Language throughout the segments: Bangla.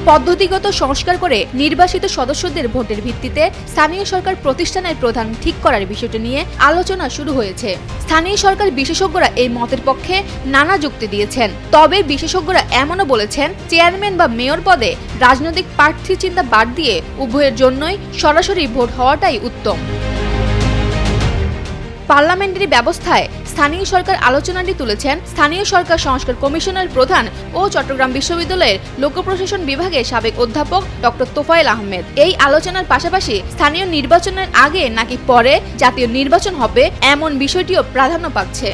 পদ্ধতিগত সংস্কার করে নির্বাচিত সদস্যদের ভোটের ভিত্তিতে স্থানীয় সরকার প্রতিষ্ঠানের প্রধান ঠিক করার বিষয়টি নিয়ে আলোচনা শুরু হয়েছে। স্থানীয় সরকার বিশেষজ্ঞরা এই মতের পক্ষে নানা যুক্তি দিয়েছেন। তবে বিশেষজ্ঞরা এমনও বলেছেন, চেয়ারম্যান বা মেয়র পদে রাজনৈতিক প্রার্থী চিন্তা বাদ দিয়ে উভয়ের জন্যই সরাসরি ভোট হওয়াটাই উত্তম। পার্লামেন্টারি ব্যবস্থায় স্থানীয় সরকার আলোচনাটি তুলেছেন স্থানীয় সরকার সংস্কার কমিশনের প্রধান ও চট্টগ্রাম বিশ্ববিদ্যালয়ের লোক প্রশাসন বিভাগের সাবেক অধ্যাপক ডক্টর তোফায়েল আহমেদ। এই আলোচনার পাশাপাশি স্থানীয় নির্বাচনের আগে নাকি পরে জাতীয় নির্বাচন হবে এমন বিষয়টিও প্রাধান্য পাচ্ছে।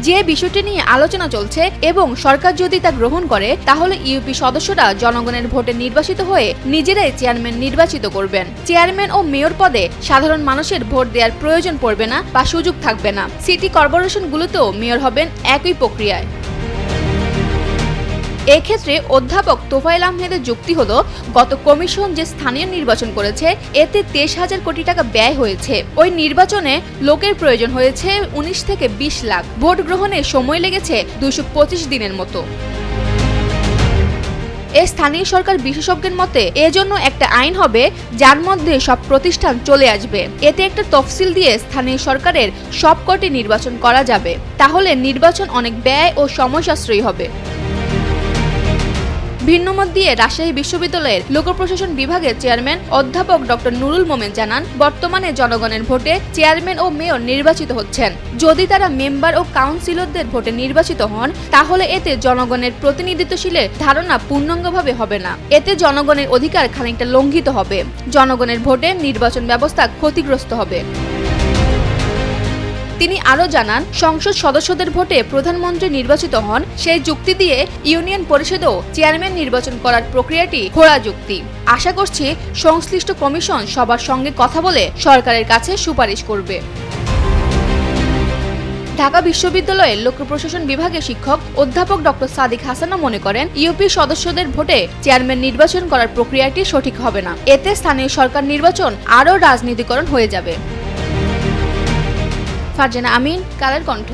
যে বিষয়টি নিয়ে আলোচনা চলছে এবং সরকার যদি তা গ্রহণ করে তাহলে ইউপি সদস্যরা জনগণের ভোটে নির্বাচিত হয়ে নিজেরাই চেয়ারম্যান নির্বাচিত করবেন। চেয়ারম্যান ও মেয়র পদে সাধারণ মানুষের ভোট দেওয়ার প্রয়োজন পড়বে না বা সুযোগ থাকবে না। সিটি কর্পোরেশনগুলোতেও মেয়র হবেন একই প্রক্রিয়ায়। এক্ষেত্রে অধ্যাপক তোফায়েল আহমেদের যুক্তি হলো, গত কমিশন যে স্থানীয় নির্বাচন করেছে এতে 23,000 কোটি টাকা ব্যয় হয়েছে। ওই নির্বাচনে লোকের প্রয়োজন হয়েছে 19 থেকে 20 লাখ। ভোট গ্রহণে সময় লেগেছে 225 দিনের মতো। স্থানীয় সরকার বিশেষজ্ঞের মতে এজন্য একটা আইন হবে যার মধ্যে সব প্রতিষ্ঠান চলে আসবে। এতে একটা তফসিল দিয়ে স্থানীয় সরকারের সবকটি নির্বাচন করা যাবে। তাহলে নির্বাচন অনেক ব্যয় ও সময় সাশ্রয়ী হবে। ভিন্নমত দিয়ে রাজশাহী বিশ্ববিদ্যালয়ের লোক প্রশাসন বিভাগের চেয়ারম্যান অধ্যাপক ডক্টর নুরুল মোমেন জানান, বর্তমানে জনগণের ভোটে চেয়ারম্যান ও মেয়র নির্বাচিত হচ্ছেন। যদি তারা মেম্বার ও কাউন্সিলরদের ভোটে নির্বাচিত হন তাহলে এতে জনগণের প্রতিনিধিত্বশীলের ধারণা পূর্ণাঙ্গভাবে হবে না। এতে জনগণের অধিকার খানিকটা লঙ্ঘিত হবে। জনগণের ভোটে নির্বাচন ব্যবস্থা ক্ষতিগ্রস্ত হবে। তিনি আরও জানান, সংসদ সদস্যদের ভোটে প্রধানমন্ত্রী নির্বাচিত হন, সেই যুক্তি দিয়ে ইউনিয়ন পরিষদেও চেয়ারম্যান নির্বাচন করার প্রক্রিয়াটি খোঁড়া যুক্তি। আশা করছি সংশ্লিষ্ট কমিশন সবার সঙ্গে কথা বলে সরকারের কাছে সুপারিশ করবে। ঢাকা বিশ্ববিদ্যালয়ের লোক প্রশাসন বিভাগের শিক্ষক অধ্যাপক ডক্টর সাদিক হাসানও মনে করেন, ইউপি সদস্যদের ভোটে চেয়ারম্যান নির্বাচন করার প্রক্রিয়াটি সঠিক হবে না। এতে স্থানীয় সরকার নির্বাচন আরও রাজনীতিকরণ হয়ে যাবে। ফারজানা আমিন, কালের কণ্ঠ।